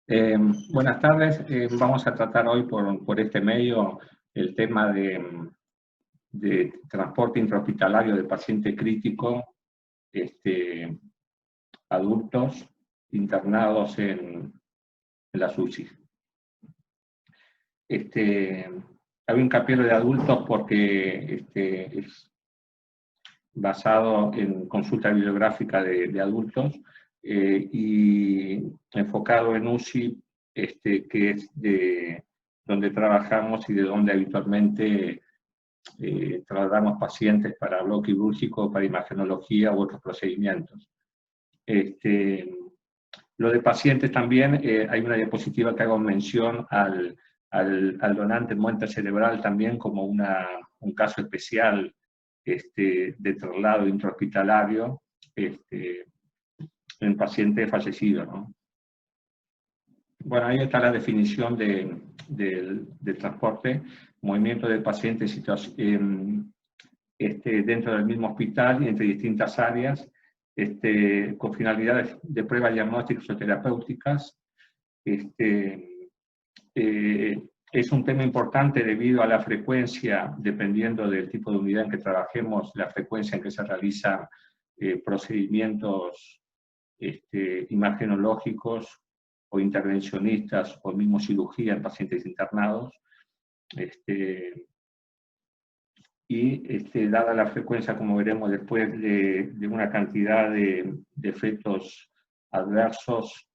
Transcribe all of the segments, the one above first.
Buenas tardes. Vamos a tratar hoy por este medio el tema de transporte intrahospitalario de paciente crítico, adultos internados en las UCI. Hay un capítulo de adultos porque es basado en consulta bibliográfica de adultos y enfocado en UCI, que es de donde trabajamos y de donde habitualmente trasladamos pacientes para bloque quirúrgico, para imagenología u otros procedimientos. Lo de pacientes también, hay una diapositiva que hago mención al donante en muestra cerebral también como un caso especial de traslado intrahospitalario en paciente fallecido, ¿no? Bueno, ahí está la definición de transporte, movimiento de pacientes dentro del mismo hospital y entre distintas áreas, con finalidades de pruebas diagnósticas o terapéuticas. Es un tema importante debido a la frecuencia, dependiendo del tipo de unidad en que trabajemos, la frecuencia en que se realizan procedimientos imagenológicos o intervencionistas o mismo cirugía en pacientes internados. Dada la frecuencia, como veremos después, de una cantidad de efectos adversos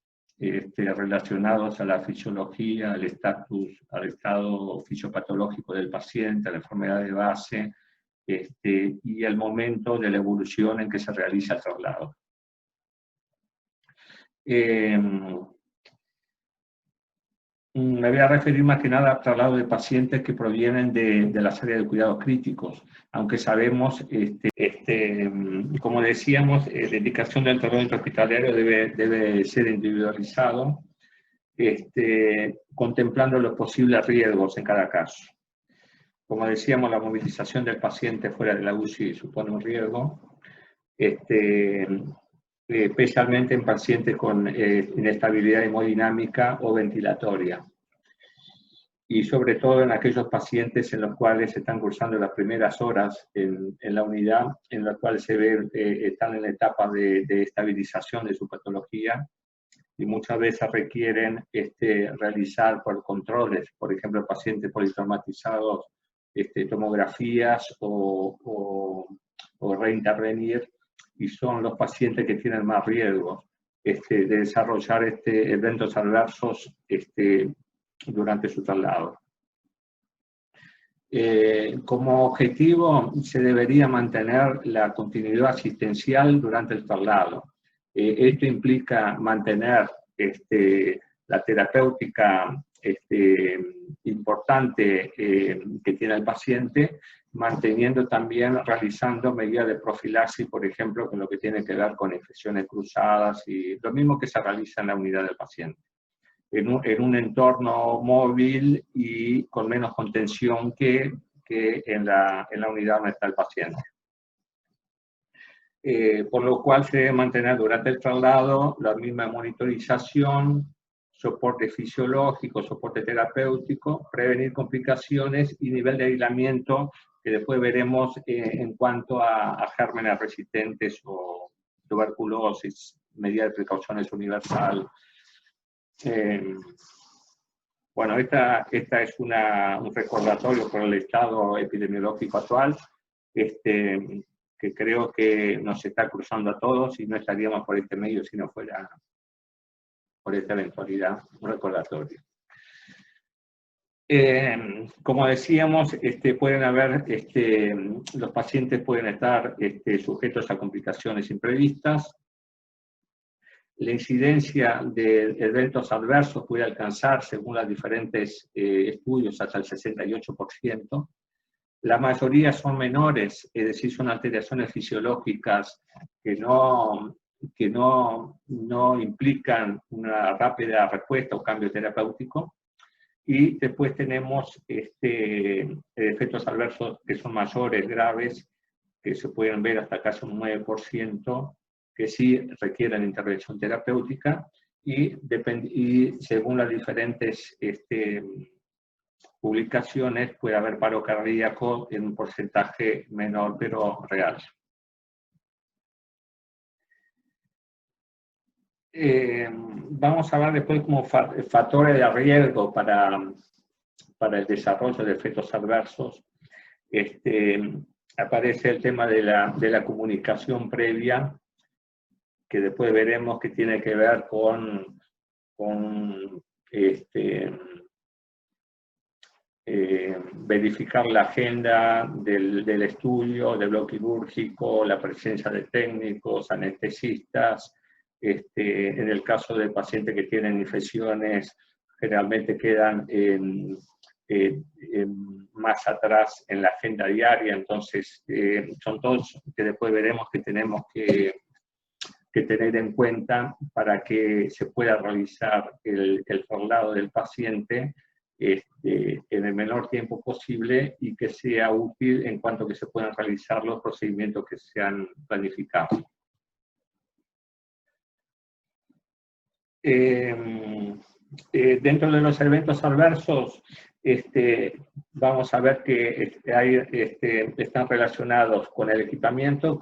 relacionados a la fisiología, al estado fisiopatológico del paciente, a la enfermedad de base, y el momento de la evolución en que se realiza el traslado. Me voy a referir más que nada a traslado de pacientes que provienen de las áreas de cuidados críticos, aunque sabemos, como decíamos, la indicación del traslado intrahospitalario debe ser individualizado, contemplando los posibles riesgos en cada caso. Como decíamos, la movilización del paciente fuera de la UCI supone un riesgo, especialmente en pacientes con inestabilidad hemodinámica o ventilatoria. Y sobre todo en aquellos pacientes en los cuales están cursando las primeras horas en la unidad, en las cuales están en la etapa de estabilización de su patología y muchas veces requieren realizar por controles, por ejemplo, pacientes politraumatizados, tomografías o reintervenir, y son los pacientes que tienen más riesgos de desarrollar eventos adversos durante su traslado. Como objetivo se debería mantener la continuidad asistencial durante el traslado. Esto implica mantener la terapéutica importante que tiene el paciente, manteniendo también, realizando medidas de profilaxis, por ejemplo, con lo que tiene que ver con infecciones cruzadas y lo mismo que se realiza en la unidad del paciente. En un entorno móvil y con menos contención que en la unidad donde está el paciente. Por lo cual se debe mantener durante el traslado la misma monitorización, soporte fisiológico, soporte terapéutico, prevenir complicaciones y nivel de aislamiento que después veremos en cuanto a gérmenes resistentes o tuberculosis, medida de precauciones universal. Bueno, esta es un recordatorio por el estado epidemiológico actual, que creo que nos está cruzando a todos y no estaríamos por este medio si no fuera por esta eventualidad, un recordatorio. Como decíamos, pueden haber, los pacientes pueden estar sujetos a complicaciones imprevistas. La incidencia de eventos adversos puede alcanzar, según los diferentes estudios, hasta el 68%. La mayoría son menores, es decir, son alteraciones fisiológicas que no implican una rápida respuesta o cambio terapéutico. Y después tenemos efectos adversos que son mayores, graves, que se pueden ver hasta casi un 9%, que sí requieren intervención terapéutica, y según las diferentes publicaciones puede haber paro cardíaco en un porcentaje menor pero real. Vamos a hablar después como factores de riesgo para el desarrollo de efectos adversos. Aparece el tema de la comunicación previa, que después veremos que tiene que ver con verificar la agenda del estudio, del bloque quirúrgico, la presencia de técnicos, anestesistas. En el caso de pacientes que tienen infecciones, generalmente quedan más atrás en la agenda diaria, entonces son todos que después veremos que tenemos que tener en cuenta para que se pueda realizar el traslado del paciente en el menor tiempo posible y que sea útil en cuanto que se puedan realizar los procedimientos que se han planificado. Dentro de los eventos adversos, vamos a ver que están relacionados con el equipamiento,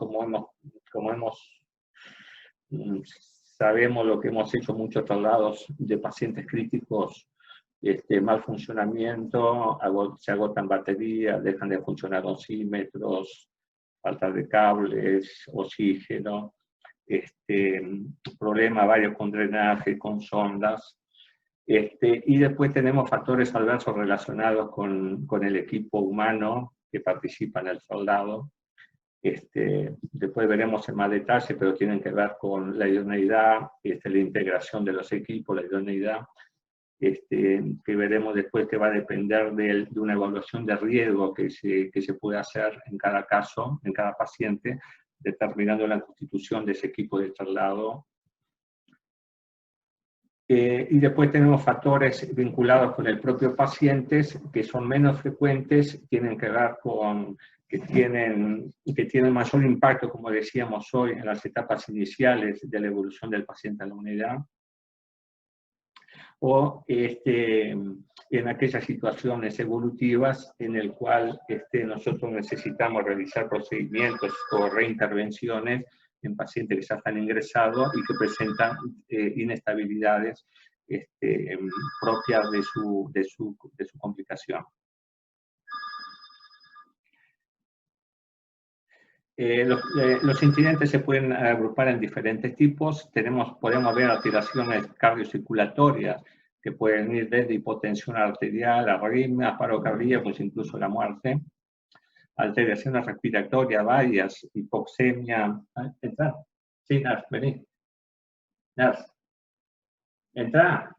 sabemos lo que hemos hecho muchos traslados de pacientes críticos, mal funcionamiento, se agotan baterías, dejan de funcionar oxímetros, falta de cables, oxígeno, problema varios con drenaje, con sondas. Y después tenemos factores adversos relacionados con el equipo humano que participa en el traslado. Después veremos en más detalle, pero tienen que ver con la idoneidad, la integración de los equipos, la idoneidad, que veremos después que va a depender de una evaluación de riesgo que se puede hacer en cada caso, en cada paciente, determinando la constitución de ese equipo de traslado. Y después tenemos factores vinculados con el propio paciente, que son menos frecuentes, tienen que ver con que tienen mayor impacto, como decíamos hoy, en las etapas iniciales de la evolución del paciente en la unidad, o en aquellas situaciones evolutivas en el cual nosotros necesitamos realizar procedimientos o reintervenciones en pacientes que ya están ingresados y que presentan inestabilidades propias de su complicación. Los incidentes se pueden agrupar en diferentes tipos. Podemos ver alteraciones cardiocirculatorias que pueden ir desde hipotensión arterial, arritmias, paro cardíaco, pues incluso la muerte. Alteraciones respiratorias varias, hipoxemia. ¿Entra? Sí, Nars, vení. Nars. ¿Entra?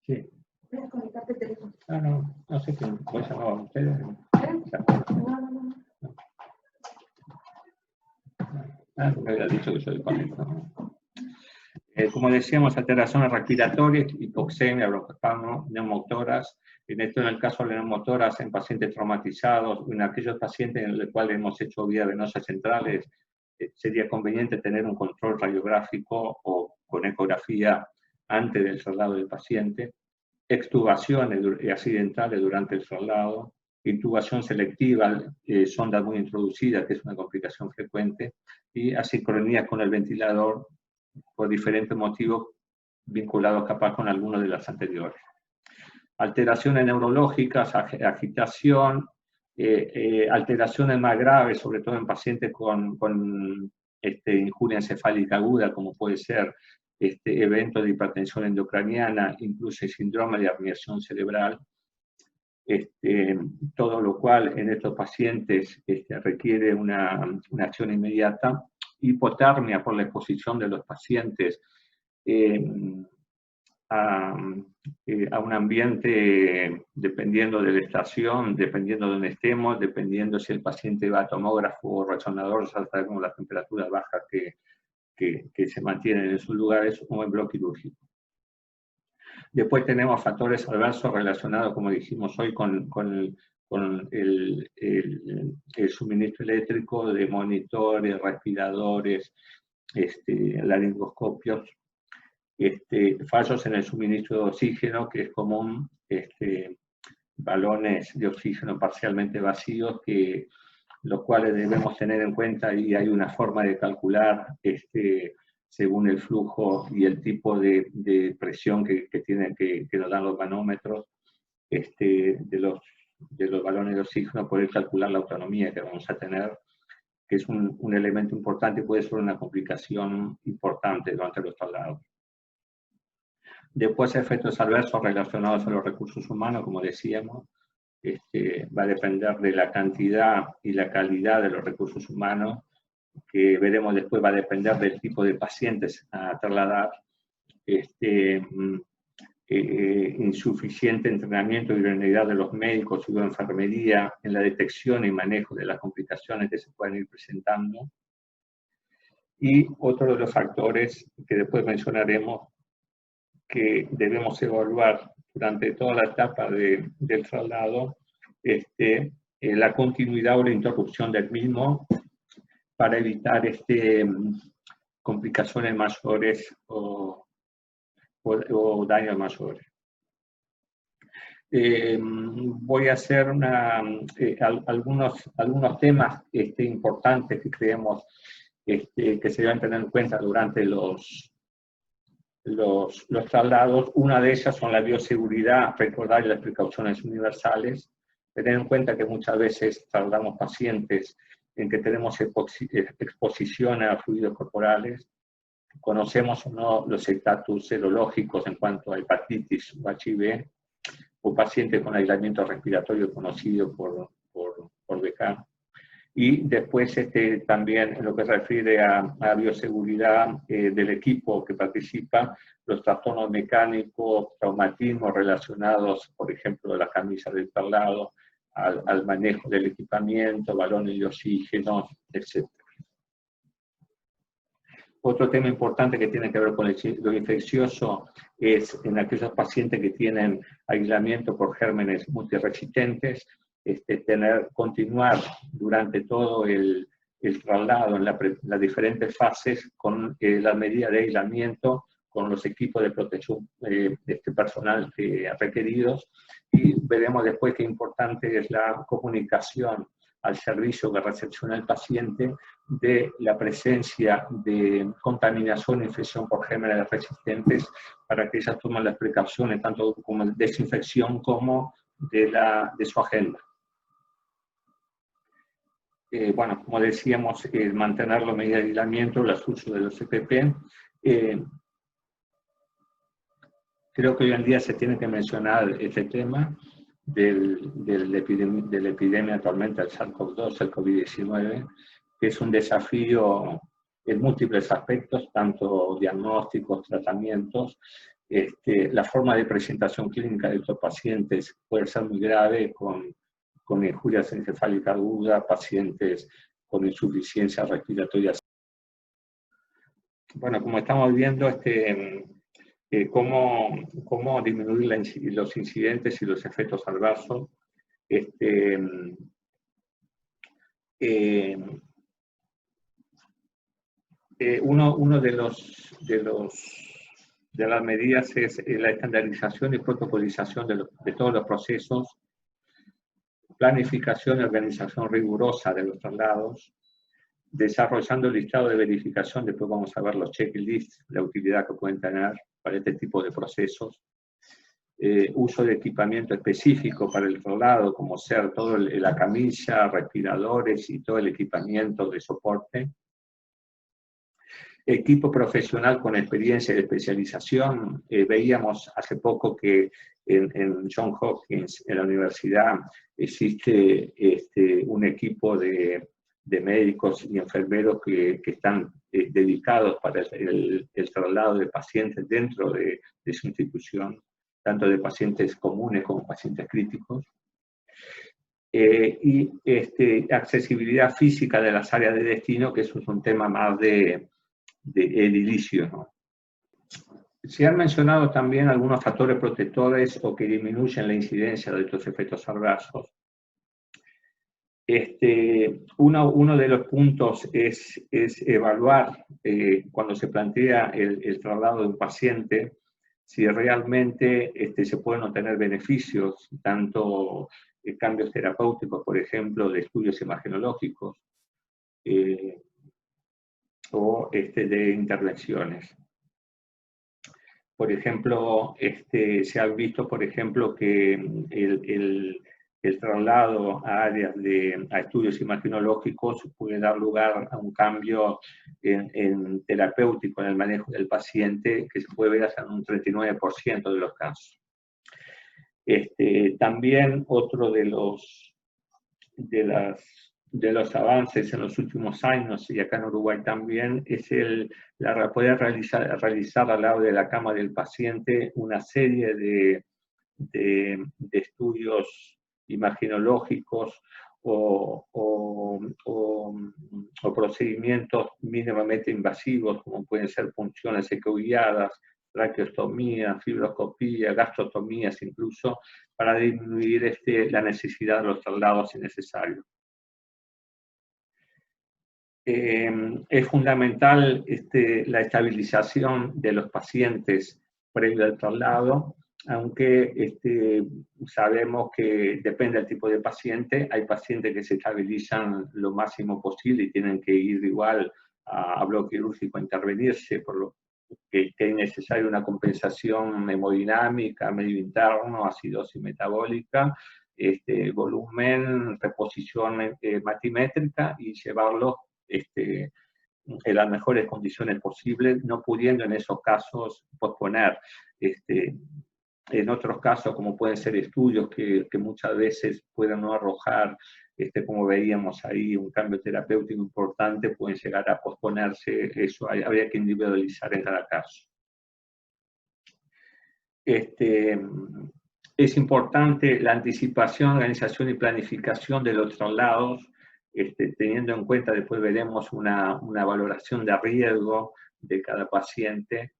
Sí. Puedes conectarte el teléfono. No sé quién. ¿Voy a llamar a ustedes? No. Me había dicho que yo le conecto. Como decíamos, alteraciones respiratorias, hipoxemia, broncoespasmo, neumotoras. En el caso de neumotoras en pacientes traumatizados, en aquellos pacientes en los cuales hemos hecho vías venosas centrales, sería conveniente tener un control radiográfico o con ecografía antes del traslado del paciente. Extubaciones accidentales durante el traslado. Intubación selectiva, sonda muy introducida, que es una complicación frecuente, y asincronías con el ventilador por diferentes motivos vinculados capaz con algunos de las anteriores. Alteraciones neurológicas, agitación, alteraciones más graves, sobre todo en pacientes con injuria encefálica aguda, como puede ser evento de hipertensión endocraniana, incluso síndrome de herniación cerebral. Todo lo cual en estos pacientes requiere una acción inmediata. Hipotermia por la exposición de los pacientes a un ambiente, dependiendo de la estación, dependiendo de donde estemos, dependiendo si el paciente va a tomógrafo o resonador, ya sabemos las temperaturas bajas que se mantienen en sus lugares, o en bloque quirúrgico. Después tenemos factores adversos relacionados, como dijimos hoy, con el suministro eléctrico de monitores, respiradores, laringoscopios. fallos en el suministro de oxígeno, que es común, balones de oxígeno parcialmente vacíos, los cuales debemos tener en cuenta, y hay una forma de calcular según el flujo y el tipo de presión que nos dan los manómetros de los balones de oxígeno, poder calcular la autonomía que vamos a tener, que es un elemento importante y puede ser una complicación importante durante los traslados. Después, efectos adversos relacionados a los recursos humanos, como decíamos, va a depender de la cantidad y la calidad de los recursos humanos, que veremos después va a depender del tipo de pacientes a trasladar, insuficiente entrenamiento y idoneidad de los médicos y de enfermería en la detección y manejo de las complicaciones que se pueden ir presentando. Y otro de los factores que después mencionaremos que debemos evaluar durante toda la etapa del traslado, la continuidad o la interrupción del mismo para evitar complicaciones mayores o daños mayores. Voy a hacer algunos temas importantes que creemos que se deben tener en cuenta durante los traslados. Una de ellas son la bioseguridad, recordar las precauciones universales, tener en cuenta que muchas veces trasladamos pacientes en que tenemos exposición a fluidos corporales, conocemos o no los estatus serológicos en cuanto a hepatitis o HIV, o pacientes con aislamiento respiratorio conocido por BK. Y después también en lo que se refiere a bioseguridad del equipo que participa, los trastornos mecánicos, traumatismos relacionados, por ejemplo, a la camisa del traslado, al manejo del equipamiento, balones de oxígeno, etc. Otro tema importante que tiene que ver con lo infeccioso es en aquellos pacientes que tienen aislamiento por gérmenes multiresistentes, continuar durante todo el traslado en las diferentes fases con la medida de aislamiento, con los equipos de protección personal requeridos, y veremos después qué importante es la comunicación al servicio que recepciona el paciente de la presencia de contaminación e infección por gérmenes resistentes, para que ellas tomen las precauciones tanto como de desinfección como de su agenda. Bueno, como decíamos, mantener la medida de aislamiento, el uso de los EPP. Creo que hoy en día se tiene que mencionar este tema de la epidemia actualmente del SARS-CoV-2, el COVID-19, que es un desafío en múltiples aspectos, tanto diagnósticos, tratamientos. La forma de presentación clínica de estos pacientes puede ser muy grave, con injuria encefálica aguda, pacientes con insuficiencia respiratoria. Bueno, como estamos viendo, cómo disminuir los incidentes y los efectos adversos. Uno de las medidas es la estandarización y protocolización de todos los procesos, planificación y organización rigurosa de los traslados, desarrollando el listado de verificación. Después vamos a ver los checklists, la utilidad que pueden tener para este tipo de procesos. Uso de equipamiento específico para el traslado, como ser toda la camilla, respiradores y todo el equipamiento de soporte. Equipo profesional con experiencia de especialización. Veíamos hace poco que en Johns Hopkins, en la universidad, existe un equipo de médicos y enfermeros que están dedicados para el traslado de pacientes dentro de su institución, tanto de pacientes comunes como pacientes críticos. Y accesibilidad física de las áreas de destino, que eso es un tema más de edilicio, ¿no? Se han mencionado también algunos factores protectores o que disminuyen la incidencia de estos efectos adversos. Uno de los puntos es evaluar cuando se plantea el traslado de un paciente, si realmente se pueden obtener beneficios, tanto cambios terapéuticos, por ejemplo, de estudios imagenológicos, o de intervenciones. Por ejemplo, se ha visto, por ejemplo, que el traslado a áreas a estudios imagenológicos puede dar lugar a un cambio en terapéutico en el manejo del paciente que se puede ver hasta en un 39% de los casos. También otro de los avances en los últimos años, y acá en Uruguay también, es poder realizar al lado de la cama del paciente una serie de estudios imagenológicos o procedimientos mínimamente invasivos, como pueden ser punciones ecoguiadas, traqueostomía, fibroscopía, gastrotomías incluso, para disminuir la necesidad de los traslados innecesarios. Es fundamental la estabilización de los pacientes previo al traslado, aunque sabemos que depende del tipo de paciente. Hay pacientes que se estabilizan lo máximo posible y tienen que ir igual a bloque quirúrgico a intervenirse, por lo que es necesaria una compensación hemodinámica, medio interno, acidosis metabólica, volumen, reposición batimétrica y llevarlo en las mejores condiciones posibles, no pudiendo en esos casos posponer. En otros casos, como pueden ser estudios que muchas veces pueden no arrojar, como veíamos ahí, un cambio terapéutico importante, pueden llegar a posponerse. Eso habría que individualizar en cada caso. Es importante la anticipación, organización y planificación de los traslados, teniendo en cuenta, después veremos una valoración de riesgo de cada paciente,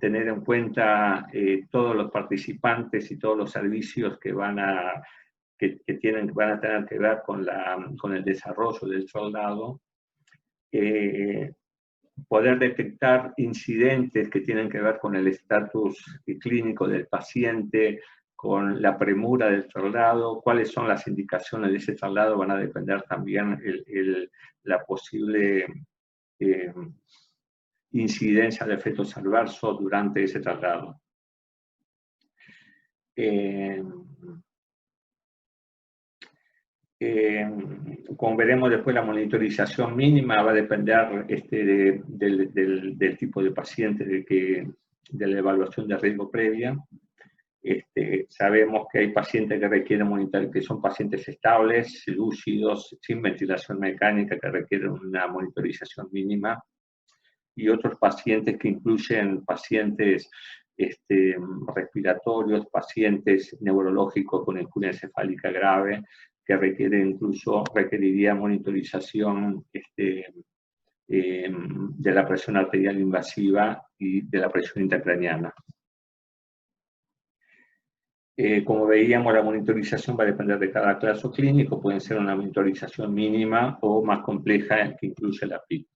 tener en cuenta todos los participantes y todos los servicios que van a tener que ver con el desarrollo del traslado, poder detectar incidentes que tienen que ver con el estatus clínico del paciente, con la premura del traslado, cuáles son las indicaciones de ese traslado, van a depender también la posible incidencia de efectos adversos durante ese traslado. Como veremos después, la monitorización mínima va a depender del tipo de paciente, de la evaluación de riesgo previa. Sabemos que hay pacientes que requieren monitorizar, que son pacientes estables, lúcidos, sin ventilación mecánica, que requieren una monitorización mínima, y otros pacientes que incluyen pacientes respiratorios, pacientes neurológicos con insuficiencia encefálica grave, que requeriría monitorización de la presión arterial invasiva y de la presión intracraneana. Como veíamos, la monitorización va a depender de cada caso clínico, puede ser una monitorización mínima o más compleja que incluye la PIC.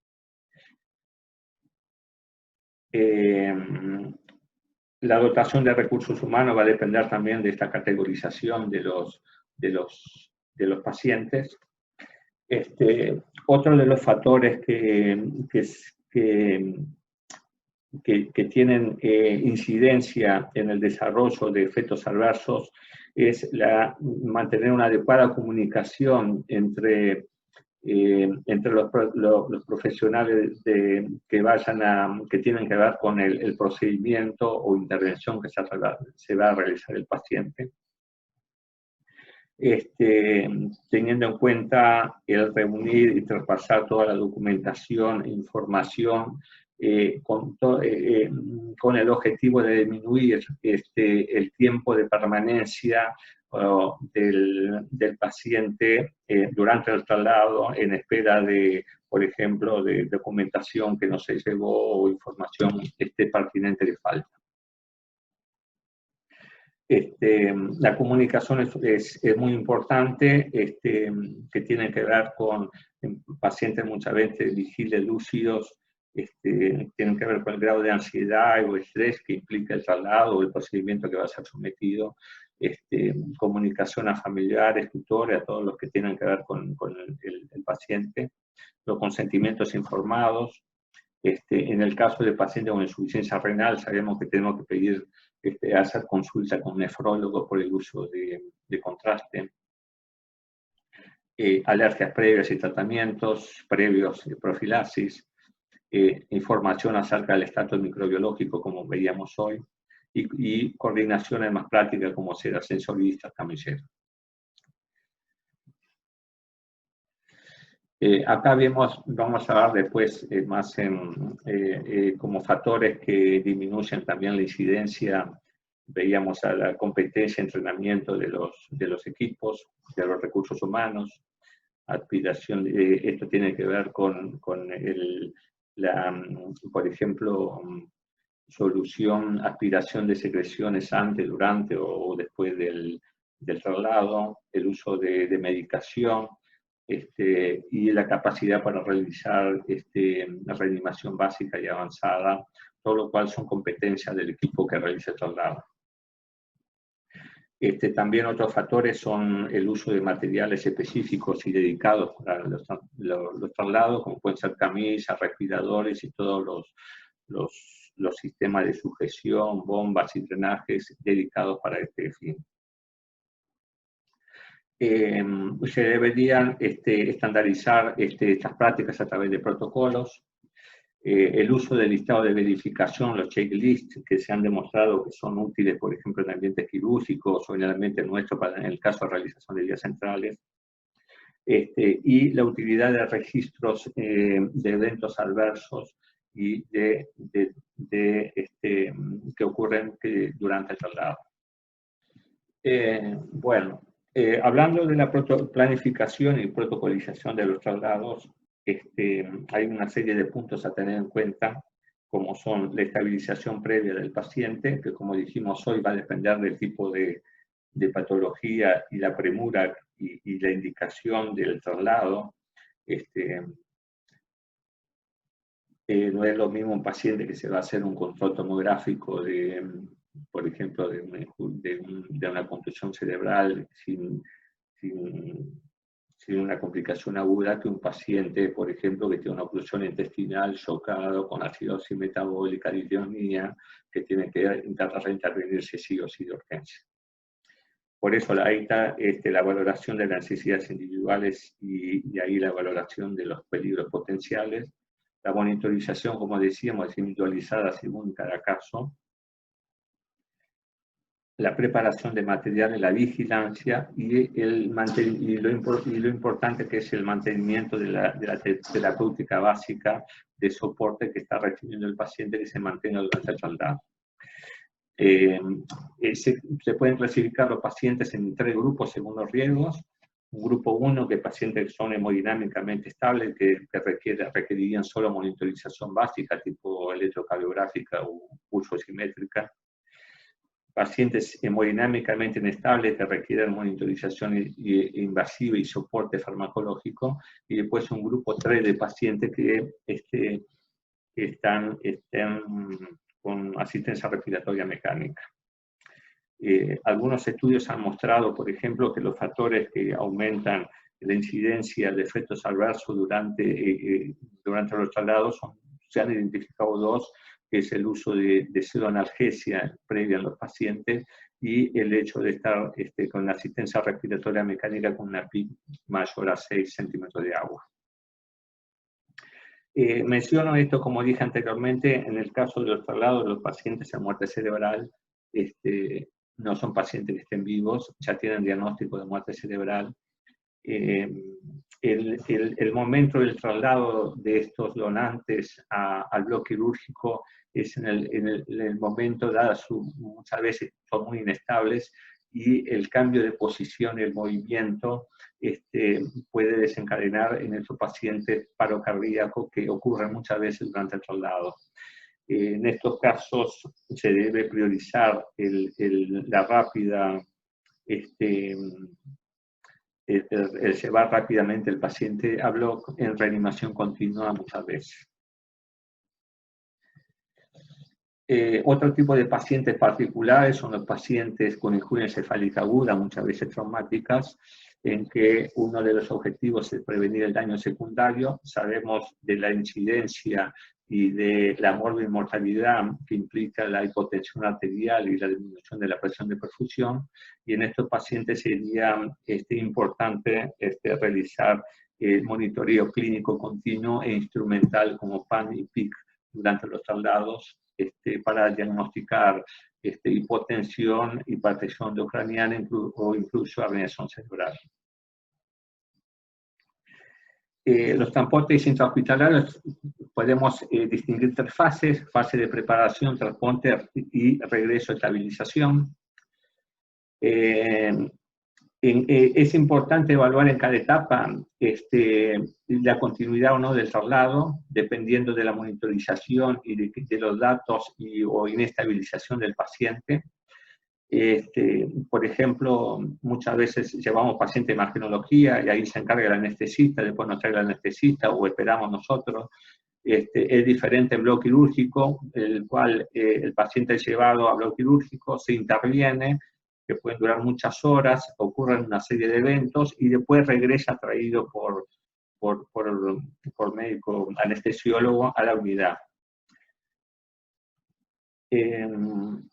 La dotación de recursos humanos va a depender también de esta categorización de los pacientes. Otro de los factores que tienen incidencia en el desarrollo de efectos adversos es mantener una adecuada comunicación entre los profesionales que tienen que ver con el procedimiento o intervención que se va a realizar el paciente. Teniendo en cuenta el reunir y traspasar toda la documentación e información con el objetivo de disminuir el tiempo de permanencia del paciente durante el traslado en espera por ejemplo, de documentación que no se llegó o información pertinente que falta. La comunicación es muy importante, que tiene que ver con pacientes muchas veces vigiles, lúcidos, tienen que ver con el grado de ansiedad o estrés que implica el traslado o el procedimiento que va a ser sometido, comunicación a familiares, tutores, a todos los que tienen que ver con el paciente, los consentimientos informados. En el caso de pacientes con insuficiencia renal, sabemos que tenemos que pedir hacer consulta con un nefrólogo por el uso de contraste. Alergias previas y tratamientos previos, profilaxis, información acerca del estatus microbiológico, como veíamos hoy, y coordinaciones más prácticas como ser ascensoristas, camilleros. Acá vamos a ver después más como factores que disminuyen también la incidencia. Veíamos a la competencia, entrenamiento de los equipos, de los recursos humanos, aspiración, esto tiene que ver con por ejemplo, aspiración de secreciones antes, durante o después del traslado, el uso de medicación, y la capacidad para realizar la reanimación básica y avanzada, todo lo cual son competencias del equipo que realiza el traslado. También otros factores son el uso de materiales específicos y dedicados para los traslados, como pueden ser camisas, respiradores y todos los sistemas de sujeción, bombas y drenajes dedicados para este fin. Se deberían estandarizar estas prácticas a través de protocolos. El uso del listado de verificación, los checklists, que se han demostrado que son útiles, por ejemplo, en ambientes quirúrgicos o en el ambiente nuestro, en el caso de realización de vías centrales. Y la utilidad de registros de eventos adversos y que ocurren durante el traslado. Bueno, hablando de la planificación y protocolización de los traslados, hay una serie de puntos a tener en cuenta, como son la estabilización previa del paciente, que como dijimos hoy va a depender del tipo de patología y la premura y la indicación del traslado. No es lo mismo un paciente que se va a hacer un control tomográfico por ejemplo, de una contusión cerebral sin una complicación aguda, que un paciente, por ejemplo, que tiene una oclusión intestinal, chocado, con acidosis metabólica, disdiapnea, que tiene que intentar reintervenirse sí o sí de urgencia. Por eso ahí está la valoración de las necesidades individuales y ahí la valoración de los peligros potenciales. La monitorización, como decíamos, es individualizada según cada caso. La preparación de material en la vigilancia y lo importante que es el mantenimiento de la terapéutica básica de soporte que está recibiendo el paciente, que se mantenga durante el traslado. Se pueden clasificar los pacientes en 3 grupos según los riesgos. Un grupo 1, que pacientes que son hemodinámicamente estables, que requerirían solo monitorización básica, tipo electrocardiográfica o pulso simétrica. Pacientes hemodinámicamente inestables que requieren monitorización invasiva y soporte farmacológico, y después un grupo 3 de pacientes que están con asistencia respiratoria mecánica. Algunos estudios han mostrado, por ejemplo, que los factores que aumentan la incidencia de efectos adversos durante los traslados se han identificado 2, que es el uso de pseudoanalgesia previa en los pacientes y el hecho de estar con la asistencia respiratoria mecánica con una PIC mayor a 6 centímetros de agua. Menciono esto, como dije anteriormente, en el caso de los traslados de los pacientes en muerte cerebral, no son pacientes que estén vivos, ya tienen diagnóstico de muerte cerebral. El momento del traslado de estos donantes al bloque quirúrgico es en el momento, muchas veces son muy inestables, y el cambio de posición y el movimiento puede desencadenar en estos pacientes paro cardíaco, que ocurre muchas veces durante el traslado. En estos casos se debe priorizar la rápida, el llevar rápidamente el paciente a bloc en reanimación continua muchas veces. Otro tipo de pacientes particulares son los pacientes con injuria encefálica aguda, muchas veces traumáticas, en que uno de los objetivos es prevenir el daño secundario. Sabemos de la incidencia y de la mortalidad que implica la hipotensión arterial y la disminución de la presión de perfusión, y en estos pacientes sería importante realizar monitoreo clínico continuo e instrumental como PAN y PIC durante los traslados para diagnosticar hipotensión, hipertensión endocraniana o incluso apnea cerebral. Los transportes intrahospitalarios podemos distinguir tres fases: fase de preparación, transporte y regreso a estabilización. Es importante evaluar en cada etapa la continuidad o no del traslado, dependiendo de la monitorización y de los datos o inestabilización del paciente. Por ejemplo, muchas veces llevamos paciente de imagenología y ahí se encarga el anestesista, después nos trae el anestesista o esperamos nosotros. Es diferente el bloque quirúrgico, el cual el paciente es llevado a bloque quirúrgico, se interviene, que pueden durar muchas horas, ocurren una serie de eventos y después regresa traído por médico anestesiólogo a la unidad. En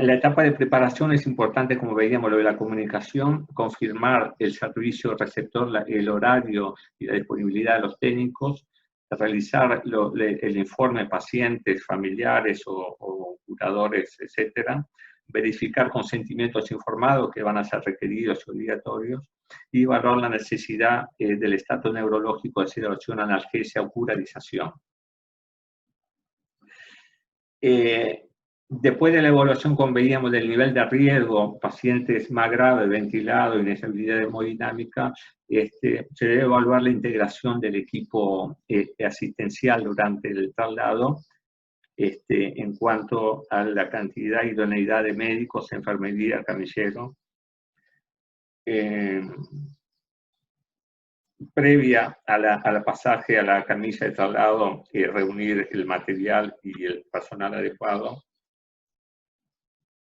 la etapa de preparación es importante, como veíamos, lo de la comunicación, confirmar el servicio receptor, el horario y la disponibilidad de los técnicos, realizar el informe pacientes, familiares o curadores, etcétera, verificar consentimientos informados que van a ser requeridos y obligatorios, y evaluar la necesidad del estatus neurológico de sedación, analgesia o curarización. Después de la evaluación, como veíamos, del nivel de riesgo, pacientes más graves, ventilado, inestabilidad hemodinámica, se debe evaluar la integración del equipo asistencial durante el traslado, en cuanto a la cantidad y idoneidad de médicos, enfermería, camillero. Previa a la pasaje a la camilla de traslado, reunir el material y el personal adecuado.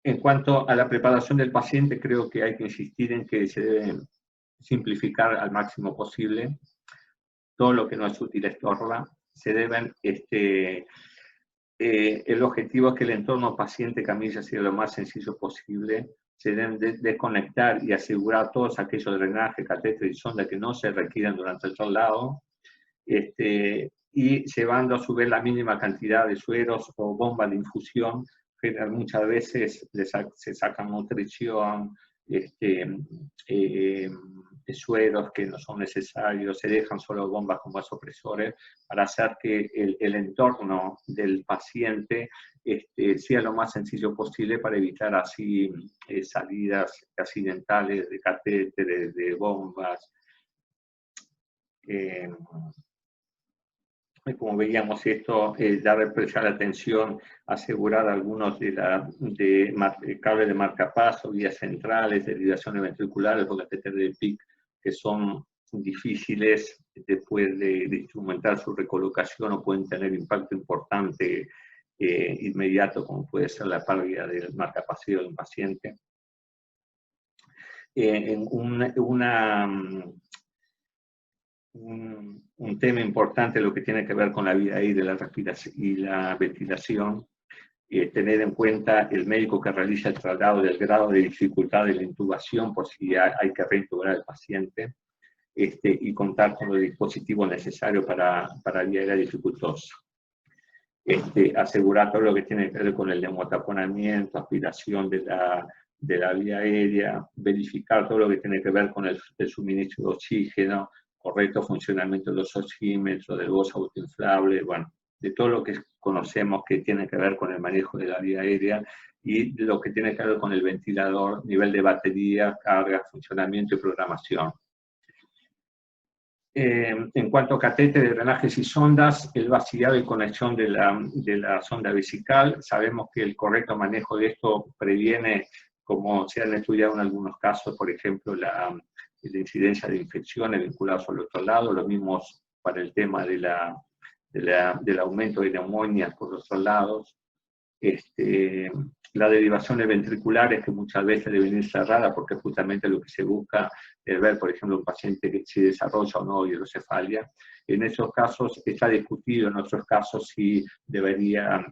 En cuanto a la preparación del paciente, creo que hay que insistir en que se debe simplificar al máximo posible. Todo lo que no es útil estorba. Se deben, el objetivo es que el entorno paciente-camilla sea lo más sencillo posible. Se deben desconectar y asegurar todos aquellos drenajes, catéteres y sondas que no se requieran durante el traslado. Y llevando a su vez la mínima cantidad de sueros o bombas de infusión. Muchas veces se sacan nutrición, sueros que no son necesarios, se dejan solo bombas como vasopresores para hacer que el entorno del paciente sea lo más sencillo posible para evitar así salidas accidentales de catéteres, de bombas. Como veíamos esto, dar especial atención, asegurar algunos cables de marcapaso, vías centrales, derivaciones ventriculares o catéteres de PIC, que son difíciles después de instrumentar su recolocación o pueden tener impacto importante inmediato, como puede ser la pérdida del marcapasillo de un paciente. Un tema importante lo que tiene que ver con la vida aérea, la respiración y la ventilación, tener en cuenta el médico que realiza el traslado del grado de dificultad de la intubación por si hay que reintubar al paciente, y contar con los dispositivos necesarios para vía aérea dificultosa. Asegurar todo lo que tiene que ver con el neumotaponamiento, aspiración de la vía aérea, verificar todo lo que tiene que ver con el suministro de oxígeno, correcto funcionamiento de los oxímetros, del voz autoinflable, bueno, de todo lo que conocemos que tiene que ver con el manejo de la vía aérea y lo que tiene que ver con el ventilador, nivel de batería, carga, funcionamiento y programación. En cuanto a catéteres, drenajes y sondas, el vaciado y conexión de la sonda vesical, sabemos que el correcto manejo de esto previene, como se han estudiado en algunos casos, por ejemplo, la incidencia de infecciones vinculadas al otro lado, lo mismo para el tema del aumento de neumonias por los otros lados. Las derivaciones ventriculares, que muchas veces deben ir cerradas porque justamente lo que se busca es ver, por ejemplo, un paciente que si desarrolla o no hidrocefalia. En esos casos está discutido, en otros casos, si debería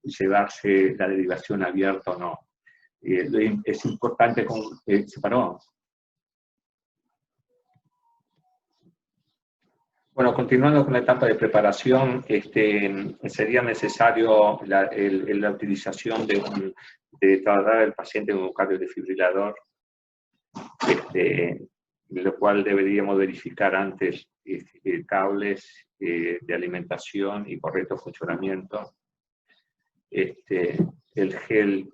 llevarse la derivación abierta o no. Es importante, ¿se paró? Bueno, continuando con la etapa de preparación, sería necesario la utilización de trasladar al paciente con un cardiodefibrilador, lo cual deberíamos verificar antes cables de alimentación y correcto funcionamiento. El gel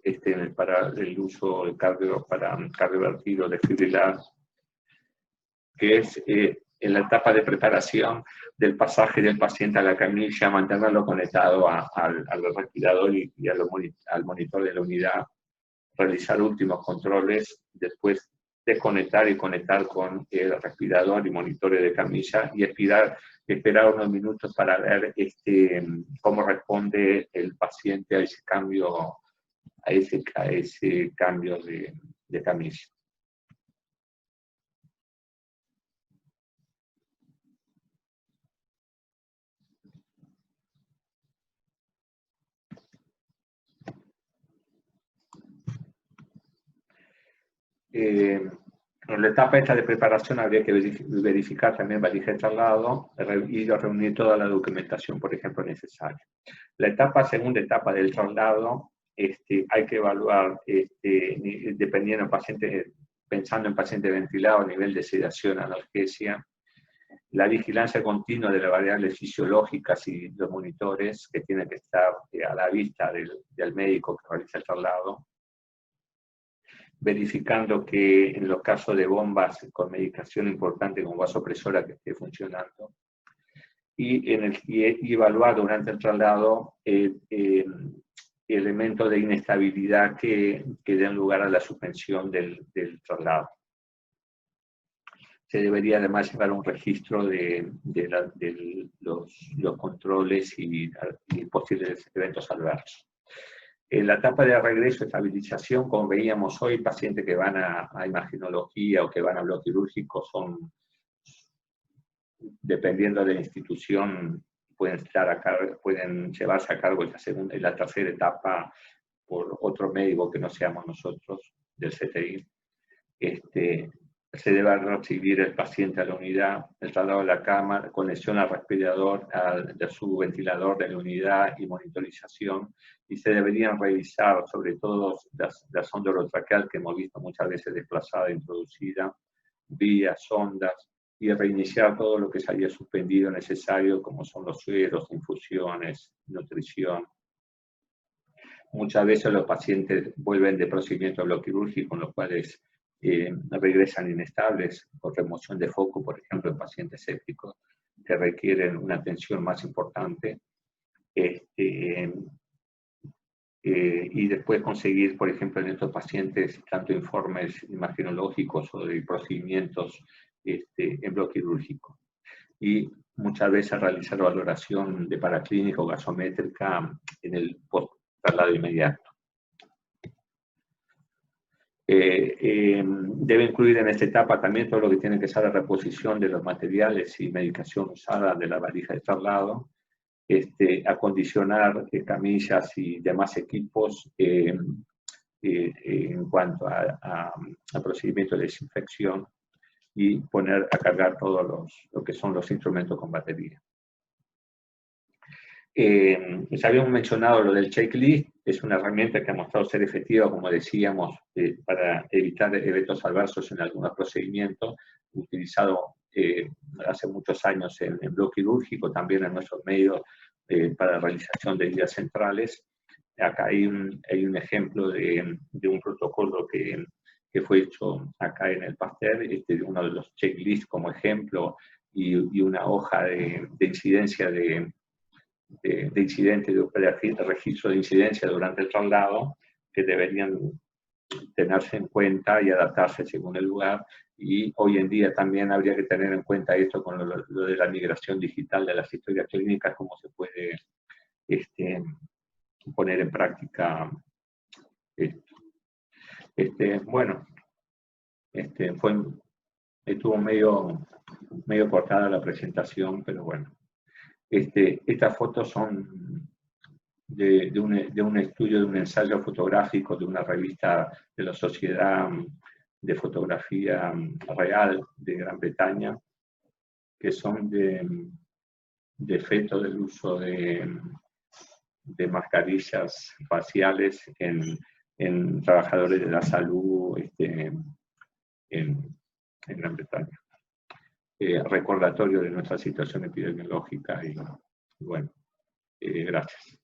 para el uso de para cardiovertido desfibrilar, que es en la etapa de preparación del pasaje del paciente a la camilla, mantenerlo conectado al respirador y al monitor de la unidad, realizar últimos controles, después desconectar y conectar con el respirador y monitores de camilla y esperar unos minutos para ver cómo responde el paciente a ese cambio, de camilla. En la etapa esta de preparación habría que verificar también valija de traslado y reunir toda la documentación, por ejemplo, necesaria. La segunda etapa del traslado, hay que evaluar, dependiendo del paciente, pensando en paciente ventilado, nivel de sedación, analgesia, la vigilancia continua de las variables fisiológicas y los monitores que tienen que estar a la vista del médico que realiza el traslado, verificando que en los casos de bombas con medicación importante como vasopresora que esté funcionando, y evaluar durante el traslado elementos de inestabilidad que den lugar a la suspensión del traslado. Se debería además llevar un registro de los controles y posibles eventos adversos. En la etapa de regreso, estabilización, como veíamos hoy, pacientes que van a imaginología o que van a bloque quirúrgico dependiendo de la institución, pueden llevarse a cargo en la segunda y la tercera etapa por otro médico que no seamos nosotros del CTI. Se debe recibir el paciente a la unidad, el traslado a la cama, conexión al respirador, de su ventilador de la unidad y monitorización, y se deberían revisar sobre todo la sonda orotraqueal que hemos visto muchas veces desplazada e introducida, vías, sondas, y reiniciar todo lo que se había suspendido necesario, como son los sueros, infusiones, nutrición. Muchas veces los pacientes vuelven de procedimiento bloquirúrgico, con los cuales regresan inestables por remoción de foco, por ejemplo, en pacientes sépticos que requieren una atención más importante. Y después conseguir, por ejemplo, en estos pacientes, tanto informes imaginológicos o de procedimientos en bloque quirúrgico. Y muchas veces realizar valoración de paraclínica o gasométrica en el post-traslado inmediato. Debe incluir en esta etapa también todo lo que tiene que ser la reposición de los materiales y medicación usada de la valija de traslado, acondicionar camillas y demás equipos en cuanto a procedimiento de desinfección y poner a cargar todos lo que son los instrumentos con batería. Ya habíamos mencionado lo del checklist, es una herramienta que ha mostrado ser efectiva, como decíamos, para evitar eventos adversos en algunos procedimientos, utilizado hace muchos años en bloque quirúrgico, también en nuestros medios para realización de heridas centrales. Acá hay un ejemplo de un protocolo que fue hecho acá en el Pasteur, uno de los checklists como ejemplo, y una hoja de incidencia de incidente, de registro de incidencia durante el traslado, que deberían tenerse en cuenta y adaptarse según el lugar. Y hoy en día también habría que tener en cuenta esto con lo de la migración digital de las historias clínicas, cómo se puede poner en práctica esto. Bueno, estuvo medio cortada la presentación, pero bueno. Estas fotos son de un estudio, de un ensayo fotográfico de una revista de la Sociedad de Fotografía Real de Gran Bretaña, que son de efecto del uso de mascarillas faciales en trabajadores de la salud en Gran Bretaña. Recordatorio de nuestra situación epidemiológica y bueno, gracias.